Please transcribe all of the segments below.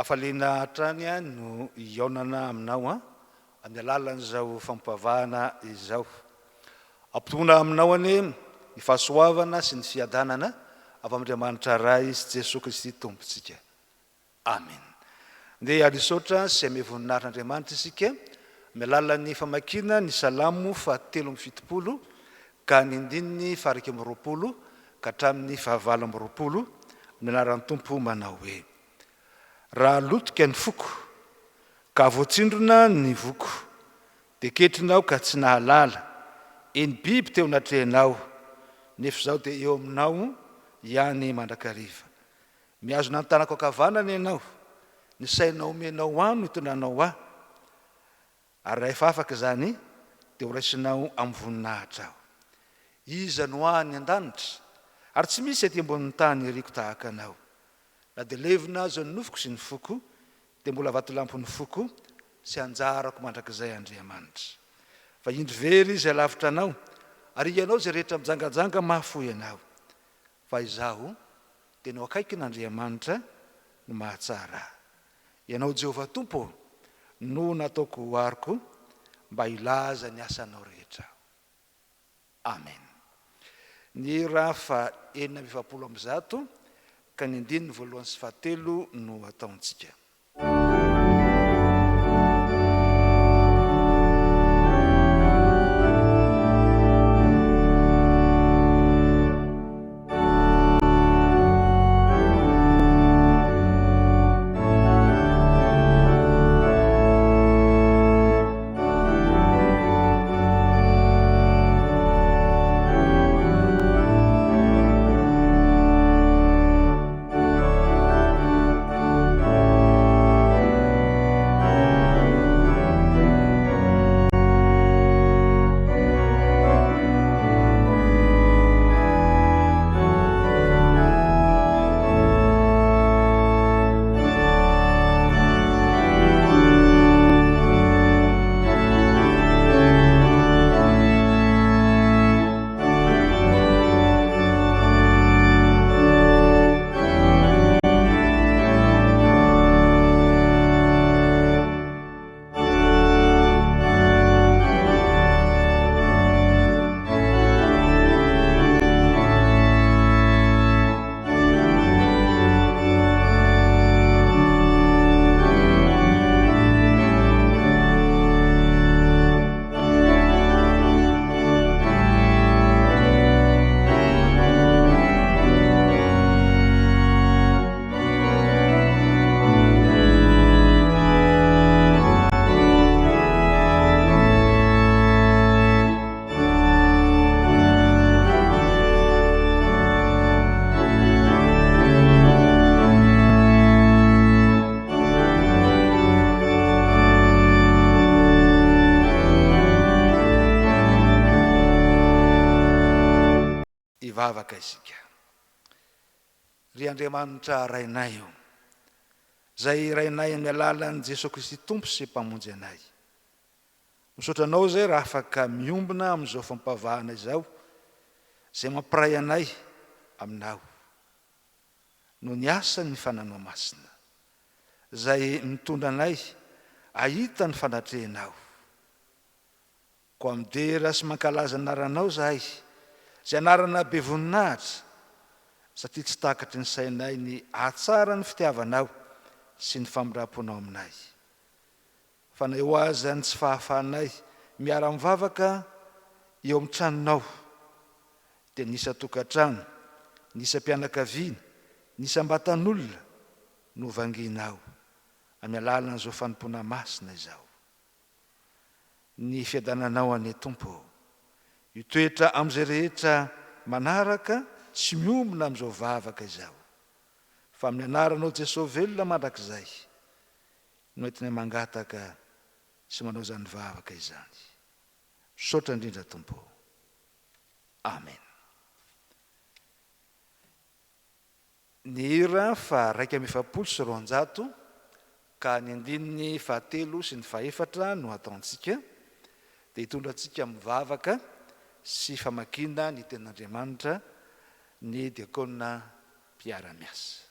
Hafaliana hatrany no iaonana aminao amin'ny alalan'izao fampavahana izao. Ampitoana aminao any ny fahasoavana sy ny fiadanana avy amin'Andriamanitra ray sy Jesosy Kristy Tompontsika. Amen. Dia alisotra sy amin'ny voninahitran'Andriamanitra isika amin'ny alalan'ny famakiana ny Salamo 770 ka ny andininy 120 ka hatramin'ny 120 ny anaran'ny Tompo manao hoe: raha lotika ny foko ka voatsindrona ny voko, dia ketrinao ka tsy nahalala, eny biby teo natrehanao, nefa izao dia eo aminao ihany mandrakariva. Miazona ny tanako ankavanana ianao, ny sainao omenao ano hitondranao aho, ary rehefa afaka izany dia horaisinao amin'ny voninahitra aho. Iza no ahy ny an-danitra, ary tsy misy aty ambonin'ny tany riko tahaka anao. Na dia levina azo ny nofoko sy ny foko, dia mbola vatolampy ny foko sy anjarako mandrakizay Andriamanitra. Fa indro very izay lavitra anao, ary ianao izay rehetra mijangajanga mahafoy anao. Fa izaho dia no akaikin'Andriamanitra no mahatsara. Ianao Jehovah Tompo no nataoko hoariko mba ilaza ny asanao rehetra. Amen. Ny ra fa 470 ka ny andininy 107 no ataontsika. Ivavaka isika. Ry Andriamanitra rainay io, zay rainay amin'ny alalan'i Jesosy Kristy Tompo sy mpamonjy anay. Misaotra anao zay raha afaka miombona amin'izao fampavahana izao, zay mampiray anay aminao. No ny asan'ny fananoa masina, zay mitondra anay ahita ny fanatrehanao. Ko amidera sy mankalaza anaranao zahay, zay anarana be voninahitra, satria tsy takatry ny sainay ny ahatsara ny fitiavanao sy ny famindramponao aminay. Fa na eo aza ny tsy fahafahanay miara-mivavaka eo amin'ny tranonao, dia nisa tokantrano, nisa mpianakaviana, nisa ambatan'olona no vanginao amin'ny alalan'izao fanompona masina izao. Ny fiadananao ane Tompo, itoetra amin'izay rehetra manaraka sy miombona amin'izao vavaka izao. Fa amin'ny anaranao Jesosy velona mandrakizay no entinay mangataka sy manao izany vavaka izany. Misaotra indrindra Tompo. Amen. Ny hira fa 170 ka ny andininy 7 sy ny 4 no ataontsika, dia hitondrantsika mivavaka sy famakiana ny tenin'Andriamanitra ny diakona mpiara-miasa.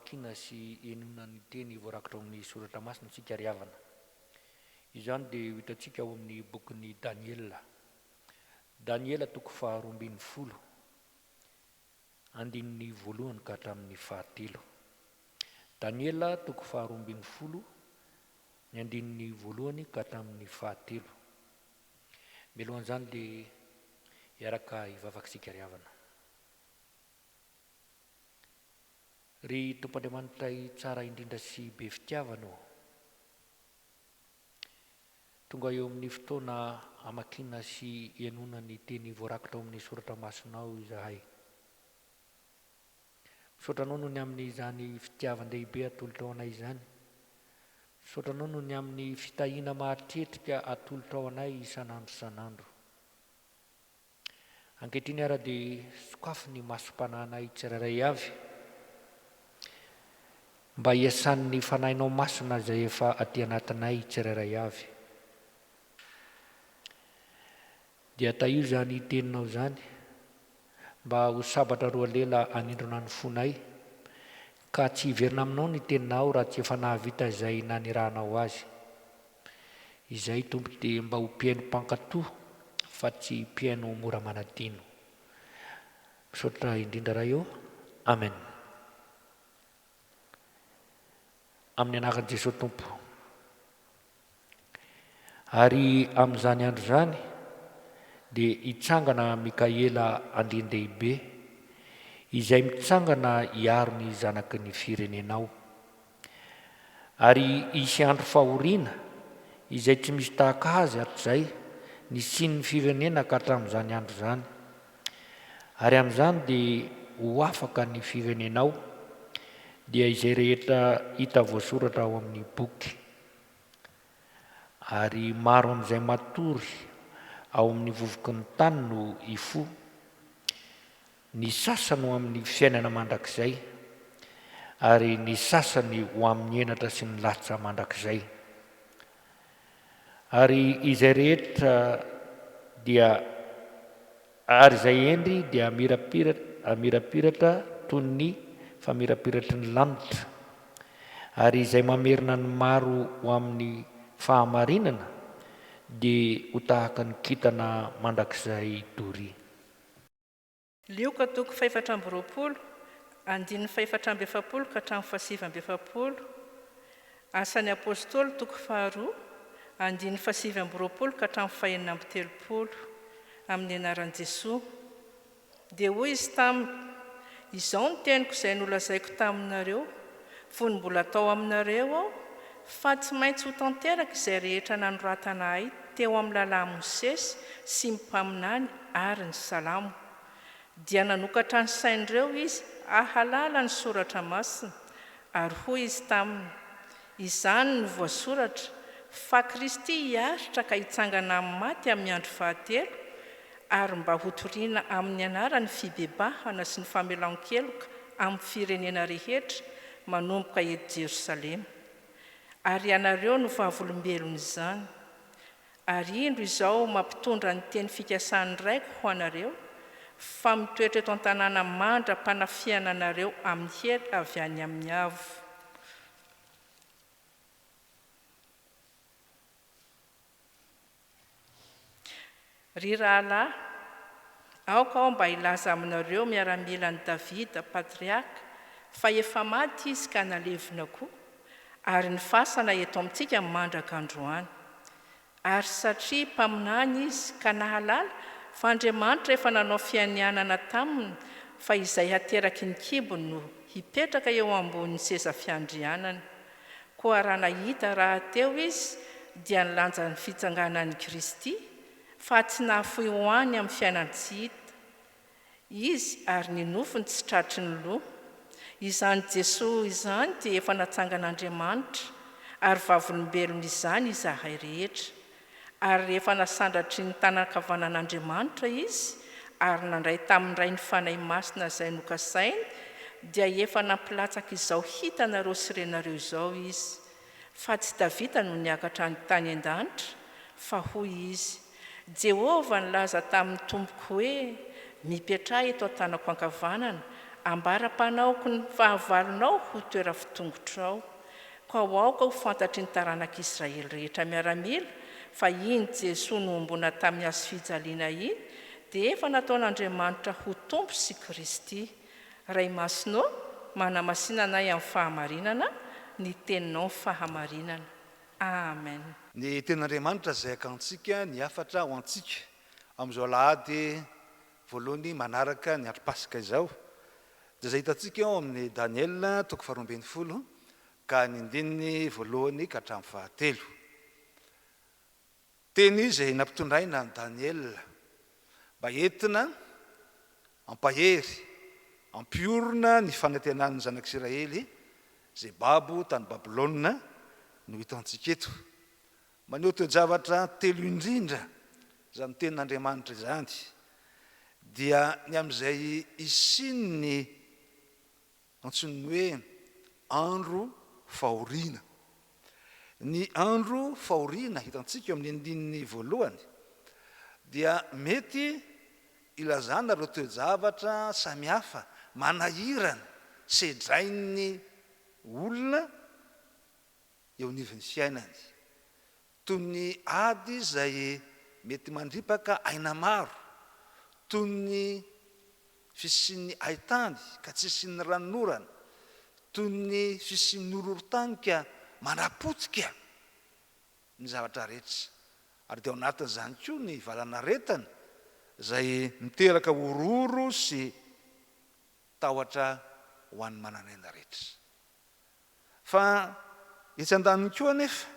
famakiana sy enona ny teny voarakitra ao amin'ny soratra masina tsika riavana. Izany dia hitantsika ao amin'ny bokin'ny Daniela. Daniela toko 12, andininy 1 ka hatramin'ny 9. Daniela toko 12, ny andininy 1 ka hatramin'ny 9. Mialohan'izany dia hiaraka hivavakisika riavana. Ry Tompoandriamanitra tsara indrindra sy be fitiavana, tonga eo amin'ny fotoana amakiana sy ianona ny teny voarakitra ao amin'ny soratra masina ao izahay. Misaotranao noho ny amin'ny izany fitiavan-dehibe atolotra ao anay izany. Misaotranao noho ny amin'ny fitahiana mahatretrika atolotra ao anay isan'andro. Ankehitriny ara dia sokafo ny masom-panahinay tsirairay avy, mba hiasan'ny fanahinao masina izay efa aty anatinay tsirairay avy. Dia tahio zany teninao zany mba ho sabatra roa lela anindrona ny fonay, ka tsy hiverina aminao ny teninao raha tsy efa nahavita izay nanirahanao azy. Izay Tompo dia mba ho mpiaino mpankatoa fa tsy mpiaino mora manadino. Misaotra indrindra raha eo. Amen. Amin'ny anaran'i Jesosy Tompo. Ary amin'izany andro zany dia hitsangana Mikaela andrin-dehibe izay mitsangana hiaro ny zanaky ny firenenao. Ary hisy andro fahoriana izay tsy misy tahaka azy hatrizay ny sin'ny firenena ka hatramin'izany andro zany. Ary amin'izany dia ho afaka ny firenenao dia izay rehetra hita voasoratra ao amin'ny boky. Ary maro amin'izay matory ao amin'ny vovoky ny tany no ifo, ny sasany ho amin'ny fiainana mandrakizay, ary ny sasany ho amin'ny henatra sy ny latsa mandrakizay. Ary izay rehetra dia ary izay endry dia amirapiratra toy ny famirapiratry ny lanitra, ary izay mamerina ny maro ho amin'ny fahamarinana dia ho tahaka ny kintana mandrakizay dory. Lioka toko 420, andininy 470 ka hatramin'ny 770. Asan'ny apôstôly toko 2, andininy 720 ka hatramin'ny 430. Amin'ny anaran'i Jesosy. Dia hoy izy taminy: izao ny teniko izay nolazaiko taminareo, fony mbola atao aminareo aho, fa tsy maintsy ho tanteraka izay rehetra nanoratanay teo amin'ny lalàna Mosesy sy ny mpaminany ary ny Salamo. Dia nanokatra ny sain'ireo izy ahalala ny soratra masina, ary hoy izy taminy: izany no voasoratra fa Kristy hiaritra ka hitsangana amin'ny maty amin'ny andro fahatelo, ary mba hotoriana amin'ny anarany fibebahana sy ny famelan-keloka amin'ny firenena rehetra manomboka eto Jerosalema. Ary ianareo no vavolombelony izany. Ary indro izao mampitondra ny teny fikasany raiko ho anareo, fa mitoetra eto an-tanàna mandra-panafiana anareo amin'ny hery avy any amin'ny avo. Ry rahalahy, aoka aho mba hilaza aminareo miaramila ny Davida patriaka, fa efa maty izy ka nalevina koa, ary ny fasana eto amintsika mandraka androany. Ary satria mpaminany izy ka nahalala fa Andriamanitra efa nanao fianianana taminy fa izay hateraky ny kibony no hipetraka eo ambonin'ny seza fiandrianana. Koa raha nahita raha teo izy dia nilanja ny fitsanganan'i Kristy, fa tsy nahafoy hoany amin'ny fiainany tsy hita izy, ary ny nofony tsy tratry ny loha. Izany Jesosy izany dia efa natsangan'Andriamanitra, ary vavolombelony izany izahay rehetra. Ary rehefa nasandratry ny tanakavanan'Andriamanitra izy, ary nandray tamin'ny ray ny fanahy masina izay nokasainy, dia efa nampilatsaka izao hitanareo sy renareo izao izy. Fa tsy Davida no niakatra ny tany an-danitra, fa hoy izy: Jehovah nilaza tamin'ny tompoko hoe: mipetraha eto an-tanako ankavanana, ambara-panaoko ny fahavalonao ho toera fitongotrao, ka ho aoka ho fantatry ny taranak'Israely rehetra miaramila fa iny Jesosy no ombona tamin'ny hazo fijaliana iny dia efa nataon'Andriamanitra ho tompo sy Kristy. Ray masonao manamasinanay amin'ny fahamarinana, ny teninao fahamarinana. Amen. Ny ten'Andriamanitra izay akantsika ny afatra ho antsika amin'izao Alahady voalohany manaraka ny andro Pasika izao. Dia izay hitantsika ao amin'ny Daniel 12 ka ny andininy voalohany ka hatramin'ny 7. Teny izay nampitondraina ny Daniel mba entina ampahery, ampiorona ny fanantenan'ny zanak'Israely izay babo tany Babilôna no hitantsika eto. Maneho toe-javatra telo indrindra izany tenin'Andriamanitra izany dia ny amin'izay isin'ny antsoniny hoe andro fahoriana. Ny andro fahoriana hitantsika amin'ny andininy voalohany dia mety ilazana ireo toe-javatra samihafa manahirana sedrain'ny olona eo anivon'ny fiainany, toy ny ady izay mety mandripaka aina maro, toy ny fisian'ny haitany ka tsy isian'ny ranonorana, toy ny fisian'ny ororotanika manapotika ny zavatra rehetra. Ary dia ao anatin'izany koa ny valanaretana izay miteraka ororo sy tahotra ho an'ny manan'aina rehetra. Fa etsy andaniny koa anefa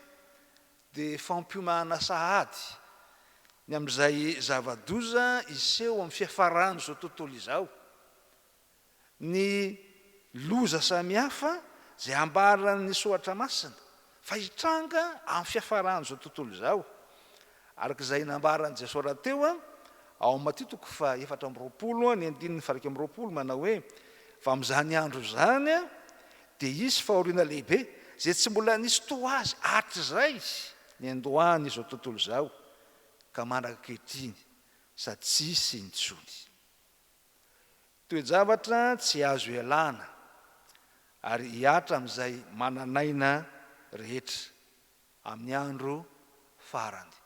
dia fampiomahana sahady ny amin'izay zava-doza iseho amin'ny fiafarany izao tontolo izao. Ny loza samihafa izay ambaran'ny soatra masina fa hitranga amin'ny fiafarany izao tontolo izao. Arak'izay nambaran'i Jesosy rahateo ao amin'ny Mateo 4:20 ny andininy 1:20 manao hoe fa amin'izany andro izany dia isy fahoriana lehibe izay tsy mbola nisy toa azy hatr'izay ny andohany izao tontolo izao ka manaka ankehitriny sady tsisy intsony. Toe-javatra tsy azo ialana ary hiatra amin'izay mananaina rehetra amin'ny andro farany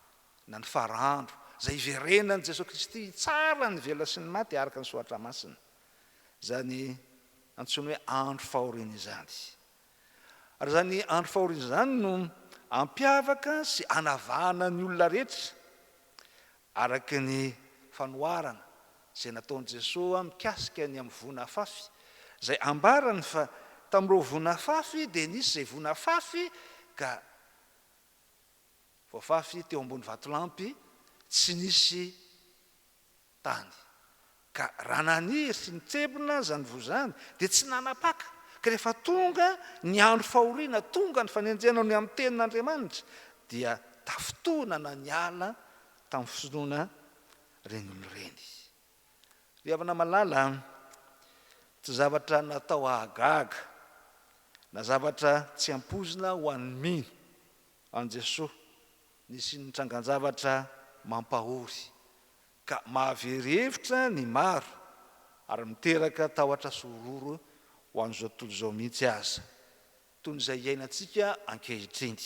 na ny farahandro izay iverenan'i Jesosy Kristy tsara ny vela sy ny maty araka ny soatra masina, izany antsoina hoe andro fahoriana izany. Ary izany andro fahoriana izany no ampiavaka sy anavahana ny olona rehetra araka ny fanoharana izay nataon'i Jesosy mikasika ny amin'ny vonafafy, izay ambarany fa tamin'ireo vonafafy dia nisy izay vonafafy ka voafafy teo ambony vatolampy tsy nisy tany, ka raha naniry sy nitsebona zany vozany dia tsy nanapaka. Ka rehefa tonga ny andro fahoriana, tonga ny fanenjena ny amin'ny tenin'Andriamanitra dia tafotoana na niala tamin'ny finoana reny oloreny. Ry havana malala, tsy zavatra natao ahagaga na zavatra tsy ampozina ho an'ny mino an Jesosy nisy nitrangan-javatra mampahory ka mahavery hevitra ny maro ary miteraka tahotra sororo ho an'izao tontolo izao mihitsy aza toy izay iainantsika ankehitriny.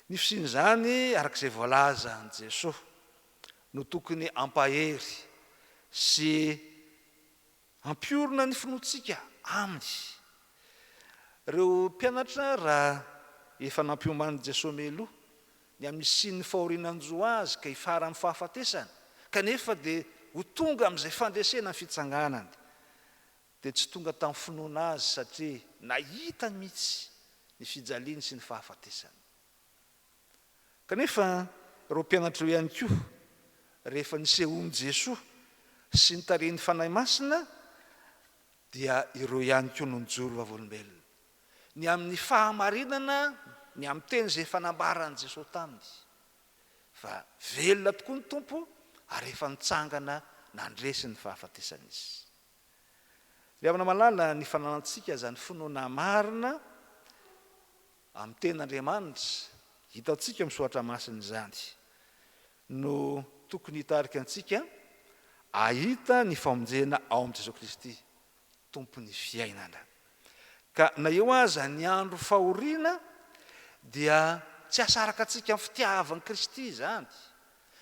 Ny fisian'izany arak'izay voalaza an Jesosy no tokony ampahery sy ampiorona ny finoantsika aminy. Ireo mpianatra raha efa nampioman'i Jesosy meloha ny amin'ny sin'ny fahorianan-jo azy ka hifara amin'ny fahafatesana kanefa dia ho tonga amin'izay fandresena ny fitsanganany dia tsy tonga tamin'ny finoana azy satria nahita mihitsy ny fijaliany sy ny fahafatesany. Kanefa ireo mpianatra io ihany koa rehefa nisehoan'i Jesosy sy nitarehiny fanahy masina dia ireo ihany koa no nijoro vavolombelona ny amin'ny fahamarinana, ny amin'ny teny izay fanambaran'i Jesosy taminy fa velona tokoa ny tompo ary efa nitsangana nandresy ny fahafatesana izy. Ry havana malala, ny fananantsika izany finoana marina amin'ny tenin'Andriamanitra hitantsika amin'ny soatra masina izany no tokony hitarika antsika ahita ny famonjena ao amin'i Jesosy Kristy tompony fiainana. Ka na eo aza ny andro fahoriana dia tsy asaraka antsika amin'ny fitiavan'i Kristy zany.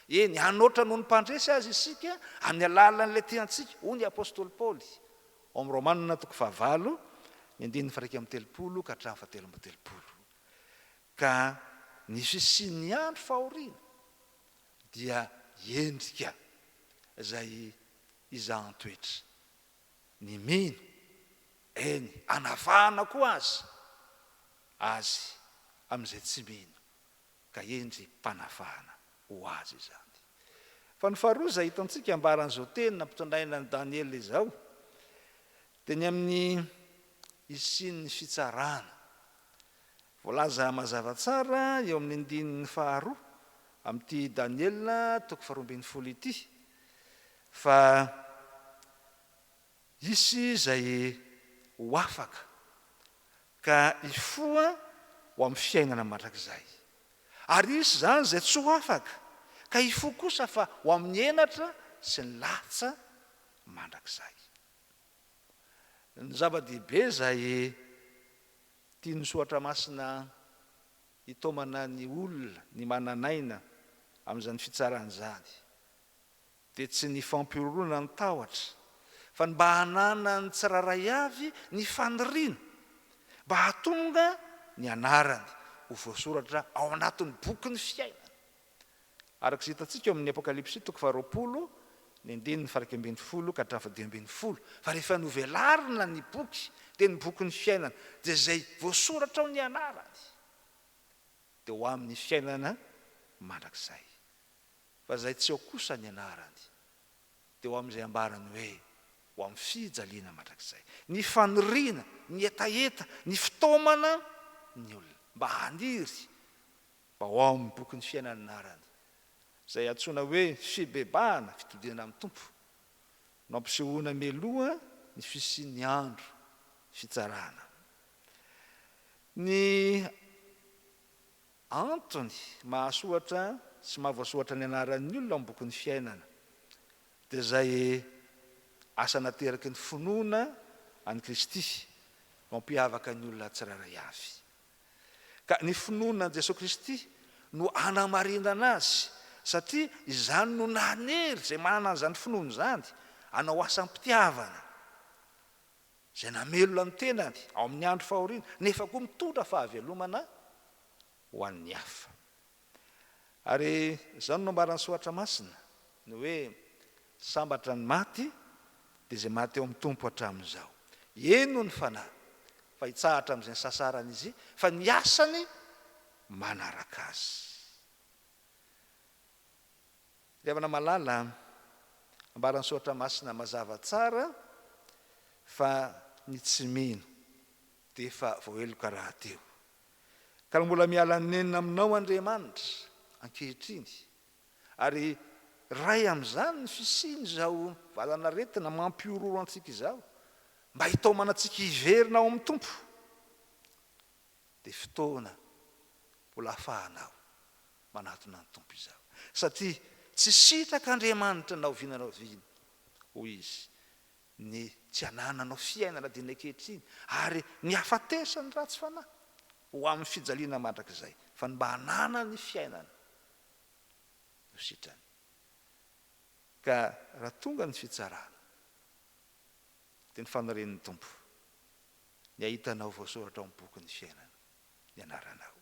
Eny anoatra noho ny mpandresy azy isika amin'ny alalan'ilay tiantsika, hoy ny apôstôly Paoly ao amin'ny Romanina 9 ny 1:30 ka hatramin'ny 7:30. Ka ny fisian'ny andro fahoriana dia endrika izay izahn-toetra ny mino eny anavahana koa azy amin'izay tsy mino ka endry mpanavahana ho azy izany. Fa ny faharoa izay hitantsika ambaran'izao teny nampitondraina ny Daniel izao dia ny amin'ny isin'ny fitsarana. Voalaza mazava tsara eo amin'ny 2 amin'ity Daniel 12 ity fa isy izay ho afaka ka ifoa ho amin'ny fiainana mandrakizay, ary isy zany izay tsy ho afaka ka ifo kosa fa ho amin'ny enatra sy ny latsa mandrakizay. Ny zava-dehibe izay tia ny soatra masina hitomana ny olona ny mananaina amin'izany fitsarana izany dia tsy ny fampiroroana ny tahotra fa ny mba hanana ny tsiraray avy ny faniriana mba hahatonga ny anarany ho voasoratra ao anatin'ny boky ny fiainana. Araka izay hitantsika eo amin'ny Apokalipsy 20 ny 1:12 ka hatramin'ny 12. Fa rehefa novelarina ny boky dia ny boky ny fiainana dia izay voasoratra ao ny anarany dia ho amin'ny fiainana mandrakizay. Fa izay tsy ao kosa ny anarany dia ho amin'izay ambarany hoe ho amin'ny fijaliana mandrakizay. Ny faniriana, ny etaeta, ny fitaomana ny olona mba haniry mba ho ao amin'ny boky ny fiainana anarany, izay antsoina hoe fibebahana, fitodinana amin'ny tompo, no ampisehoana meloha ny fisian'ny andro fitsarana. Ny antony mahasoatra sy mahavoasoatra ny anaran'ny olona amin'ny boky ny fiainana dia izay asa nateraky ny finoana an'i Kristy mampiavaka ny olona tsiraray avy. Ka ny finoana an'i Jesosy Kristy no hanamarinana azy, satria izany no nanery izay manana an'izany finoana izany hanao asam-pitiavana izay namelona ny tenany ao amin'ny andro fahoriana nefa koa mitondra fahavelomana ho an'ny hafa. Ary izany no ambaran'ny soatra masina ny hoe sambatra ny maty dia izay maty eo amin'ny tompo hatramin'izao. Eno ny fanahy fa hitsahatra amin'izay ny sasarana izy fa ny asany manaraka azy. Revana malala ambaran'ny soatra masina mazava tsara fa ny tsy mino dia efa voaheloka raha teo. Ka mbola miala nenina aminao Andriamanitra ankehitriny, ary ray amin'izany ny fisiany izao valana retina mampiororo antsika izao mba hitaomana antsika hiverina ao amin'ny tompo dia fotoana mbola ahafahanao manatona ny tompo izao, satria tsy sitraka Andriamanitra na ovinanao vina hoy izy ny tsy hanananao fiainana dia ny ankehitriny, ary ny hafatesany ratsy fanahy ho amin'ny fijaliana mandrakizay, fa ny mba hanana ny fiainana no sitrany. Ka raha tonga ny fitsarana dia ny fanirian'ny tompo ny ahitanao voasoratra ao amin'ny boky ny fiainana ny anaranao.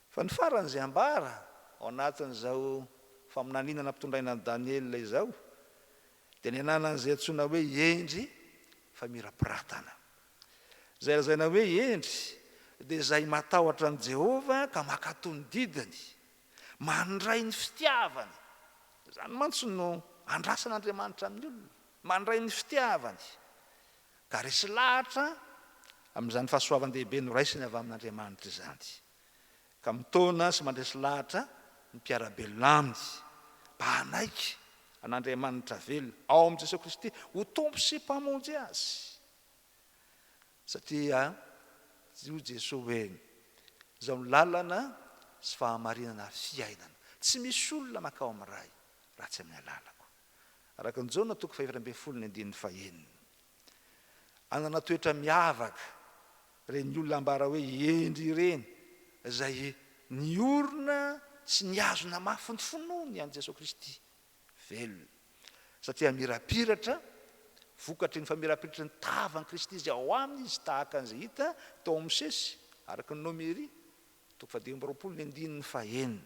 Fa ny faran'izay ambara ao anatin'izao faminaniana nampitondraina ny Daniel izao dia ny ananan'izay antsoina hoe endry famirapiratana. Izay lazaina hoe endry dia izay matahotra an'i Jehova ka makatony didiny, mandray ny fitiavany. Izany mantsy no andrasan'Andriamanitra amin'ny olona, mandray ny fitiavany ka resy lahatra amin'izany fahasoavan-dehibe no raisiny avy amin'Andriamanitra izany, ka mitaona sy mandresy lahatra ny mpiarabelona aminy mba hanaiky an'Andriamanitra velona ao amin'i Jesosy Kristy ho tompo sy mpamonjy azy. Satria io Jesosy hoe izao ny lalana sy fahamarinana fiainana, tsy misy olona makao amin'ny ray raha tsy amin'ny alalako. araka ny jaona toko 7:1 anana toetra miavaka reny olona ambara hoe endry ireny zay ny orona sy ny azona mafy ny finoany an Jesosy Kristy velona satria mirapiratra vokatry ny famirapiratra ny tavan'i Kristy izy ao aminy izy tahaka an'izay hita tao amin'ny sesy araka ny Nomery toko 10:1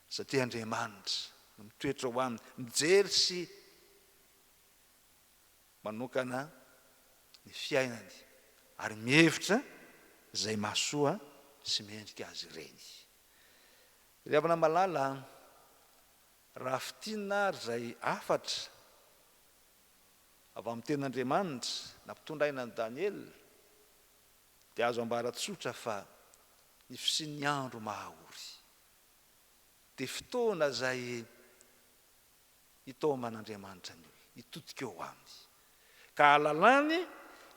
satria Andriamanitra mitoetra ho aminy mijery sy manokana ny fiainany ary mihevitra zay mahasoa sy mendrika azy ireny. Ry havana malala raha fitina ary zay afatra avy amin'ny tenin'Andriamanitra nampitondraina ny Daniel dia azo ambaratsotra fa ny fisian'ny andro mahaory dia fotoana zay itaoman'Andriamanitra ny olona hitotika eo aminy ka alalany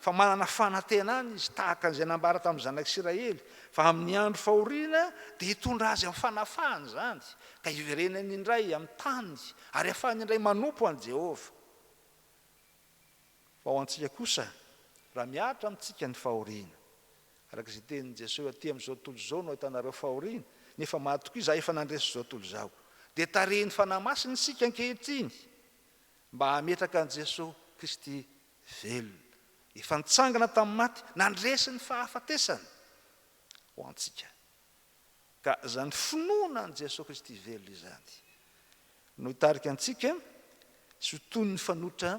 fa manana fanantenany izy tahaka an'izay nambara tamin'ny zanak'Israely fa amin'ny andro fahoriana dia hitondra azy amin'ny fanafahany zany ka hiverenany indray amin'ny tany ary ahafahany indray manompo an' Jehova. Fa ho antsika kosa raha miatra amintsika ny fahoriana araka izay tenin'i Jesosy aty amin'izao tontolo izao no ahitanareo fahoriana nefa mahatokoa izaho efa nandresy izao tontolo izao dia tarehiny fanamasiny sika ankehitriny mba hametraka an' Jesosy Kristy velona efa nitsangana tamin'ny maty nandresy ny fahafatesana ho antsika ka zany finoana an' Jesosy Kristy velona izany no hitarika antsika sy tony ny fanotra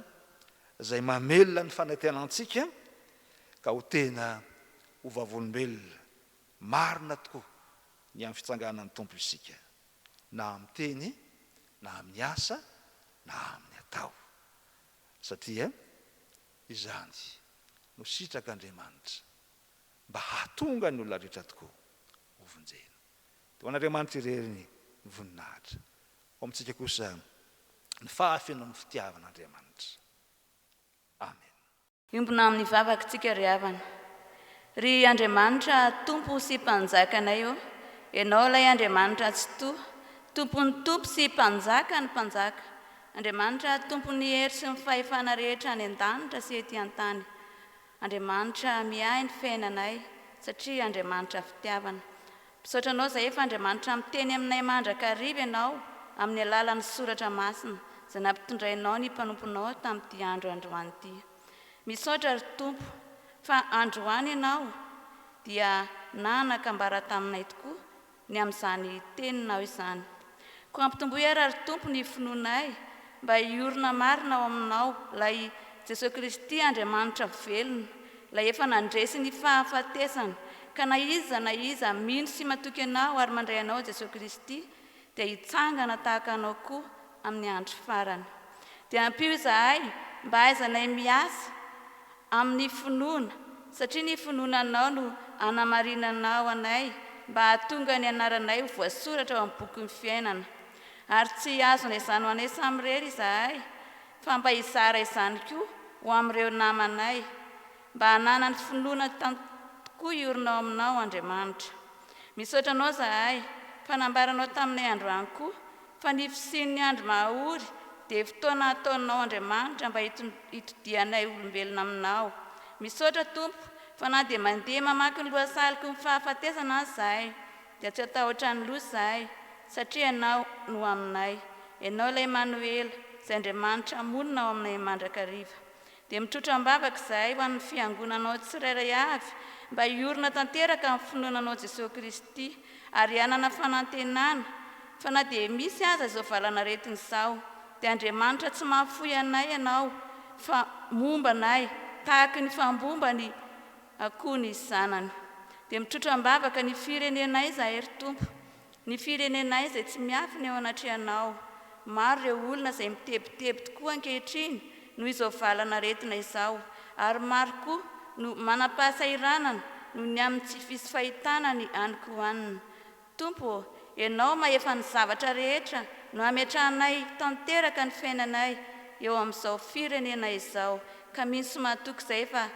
zay mamelona ny fanatenantsika ka ho tena ho vavolombelona marina tokoa ny amin'ny fitsanganan'ny tompo isika na amin'ny teny na amin'ny asa na amin'ny atao satria izany no sitraka Andriamanitra mba hahatonga ny olona rehetra tokoa ho vonjena. Dia ho an'Andriamanitra ireny ny voninahitra ho amintsika kosa ny fahafenao ny fitiavan'Andriamanitra. Amen. Iombona amin'ny vavakantsika ry havana. Ry Andriamanitra tompo sy mpanjakanay eo, ianao ilay Andriamanitra tsy toa, tompony tompo sy mpanjaka ny mpanjaka. Andriamanitra tompony hery sy ny fahefana rehetra any an-danitra sy ety an-tany. Andriamanitra miahy ny fiainanay satria Andriamanitra fitiavana. Misaotra anao izay efa Andriamanitra miteny aminay mandrakariva ianao amin'ny alalan'ny soratra masina izay nampitondrainao ny mpanomponao tamin'ity androany ity. Misaotra ry Tompo fa androany ianao dia nanakambara taminay tokoa ny amin'izany teninao izany. Ko ampitomboy ara ry Tompo ny finoanay mba hiorina marina ao aminao ilay Jesosy Kristy Andriamanitra velona, ilay efa nandresy ny fahafatesana ka na iza mino sy matoky anao ary mandray anao Jesosy Kristy dia hitsangana tahaka anao koa amin'ny andro farany. Dia ampio izahay mba aizanay miasa amin'ny finoana satria ny finoananao no anamarinanao anay mba hahatonga ny anaranay ho voasoratra ao amin'ny boky ny fiainana. Ary tsy azonay izany ho anay samy rery izahay fa mba hizara izany koa ho amin'ireo namanay mba hanana ny finoana tokoa iorinao aminao Andriamanitra. Misaotra anao izahay fa nambaranao taminay androany koa fa ny fisian'ny andro mahaory dia fotoana ataonao Andriamanitra mba hitodianay olombelona aminao. Misaotra Tompo fa na dia mandeha mamaky ny lohasaliko ny fahafatesana azy izahay dia tsy atahotra ny loha izahay satria ianao no aminay. Ianao ilay Emanuela izay Andriamanitra monina ao aminay mandrakariva. Dia mitrotra mbavaka izahay ho an'ny fiangonanao tsirairay avy mba hiorina tanteraka amin'ny finoananao Jesosy Kristy ary hanana fanantenana fa na dia misy aza izao valanaretiny izao dia Andriamanitra tsy mahafoy anay ianao fa momba anay tahaka ny fambomba ny akoho ny zanany. Dia mitrotra mbavaka ny firenenay izahay ry Tompo, ny firenenay izay tsy miafina eo anatrehanao. Maro ireo olona izay mitebiteby tokoa ankehitriny noho izao valanaretina izao ary maro koa no manam-pahasahiranana noho ny amin'ny tsy fisy fahitana ny aniko hohanina. Tompo, ianao mahefa ny zavatra rehetra no hametrahanay tanteraka ny fiainanay eo amin'izao firenena izao ka misy matoky izay fa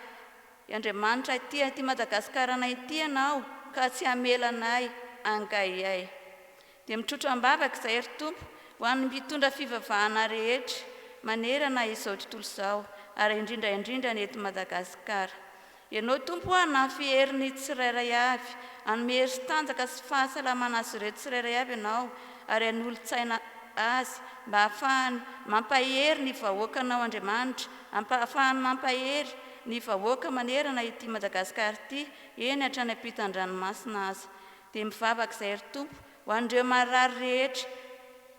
Andriamanitra ity Madagasikara ity ianao ka tsy hamelanay angaiay. Dia mitrotra mbavaka izay ry Tompo ho an'ny mitondra fivavahana rehetra manerana izao tontolo izao ary indrindraindrindra ny eto Madagasikara. Ianao tompo hanafy heriny tsirairay avy, hanome hery sy tanjaka sy fahasalamana azy ireo tsirairay avy ianao ary hanolo-tsaina azy mba ahafahany mampahery ny vahoakanao Andriamanitra, ahafahany mampahery ny vahoaka manerana ity Madagasikara ity eny hatrany ampitan-dranomasina aza. Dia mivavaka izay ry tompo ho an'ireo marary rehetra,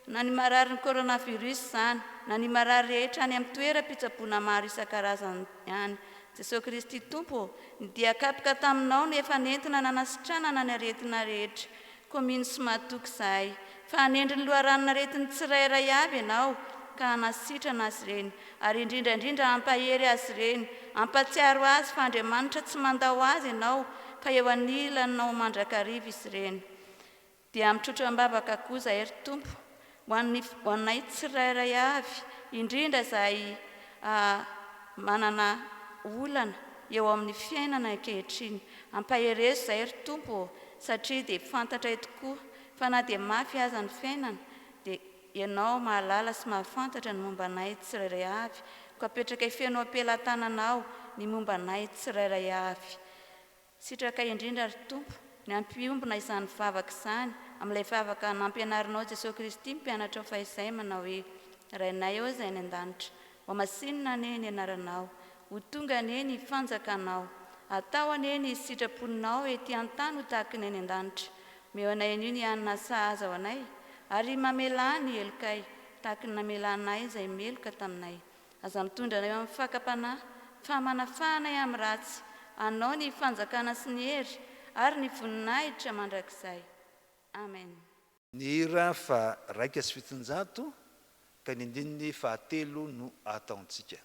na ny marary ny coronavirus izany, na ny marary rehetra any amin'ny toeram-pitsaboana maro isan-karazany ihany. Jesosy Kristy tompo dia kapoka taminao no efa nentina nanasitranana ny aretina rehetra. Koa mino sy mahatoky izahay fa hanendry ny loharanona aretiny tsirairay avy ianao ka hanasitrana azy ireny ary indrindraindrindra hampahery azy ireny, hampatsiaro azy fa Andriamanitra tsy mandao azy ianao fa eo anilanao mandrakariva izy ireny. Dia mitrotro ambavaka koa izahay ry tompo ho anay tsirairay avy, indrindra izay manana olana eo amin'ny fiainana ankehitriny. Ampaherezo izay ry tompo satria dia fantatra tokoa fa na dia mafy aza ny fiainana dia ianao mahalala sy mahafantatra ny momba anay tsirairay avy, ko apetraka ifenao am-pelantananao ny momba anay tsirairay avy. Sitraka indrindra ry tompo ny ampiombona izany vavaka izany amin'ilay vavaka nampianarinao Jesosy Kristy mpianatra ao fa izay manao hoe: Rainay eo izay ny an-danitra, ho masinina anie ny anaranao, ho tonga anie ny fanjakanao, atao anie ny sitraponinao ety an-tany ho tahaka ny any an-danitra. Meo anay anio ny hanina sahaza ao anay ary mamela ny elokay tahaka ny namelanay izay meloka taminay. Aza mitondra anay amin'ny fakapanahy fa manafahanay amin'ny ratsy, anao ny fanjakana sy ny hery ary ny voninahitra mandrakizay. Amen. Ny hira fa 1:7 ka ny andininy fa 3 no ataontsika.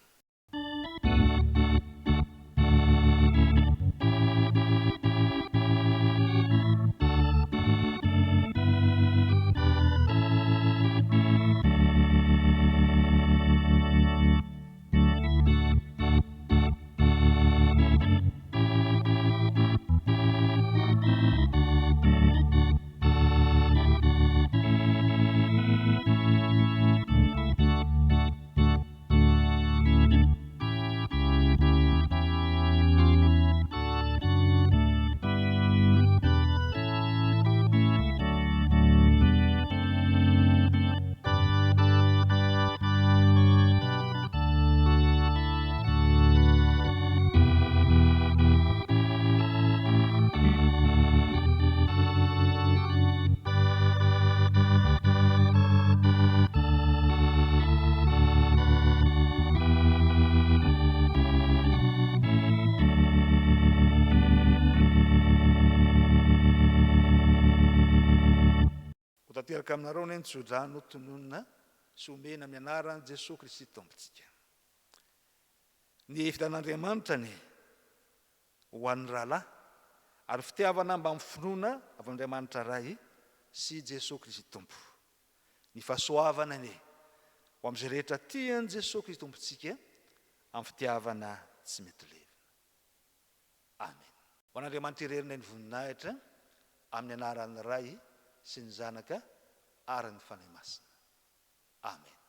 Tanteraka aminareo ny tsodrano tononona sy omena amin'ny anaran'i Jesosy Kristy tompontsika. Ny fitan'Andriamanitra ny ho an'ny rahalahy ary fitiavana mba mifinoana avy Andriamanitra ray sy Jesosy Kristy tompo. Ny fahasoavana ny ho amin'izay rehetra tian'i Jesosy Kristy tompontsika amin'ny fitiavana tsy mety levina. Amen. Ho an'Andriamanitra irerina ny voninahitra amin'ny anaran'ny ray sy ny zanaka ary ny fanahy masina. Amen.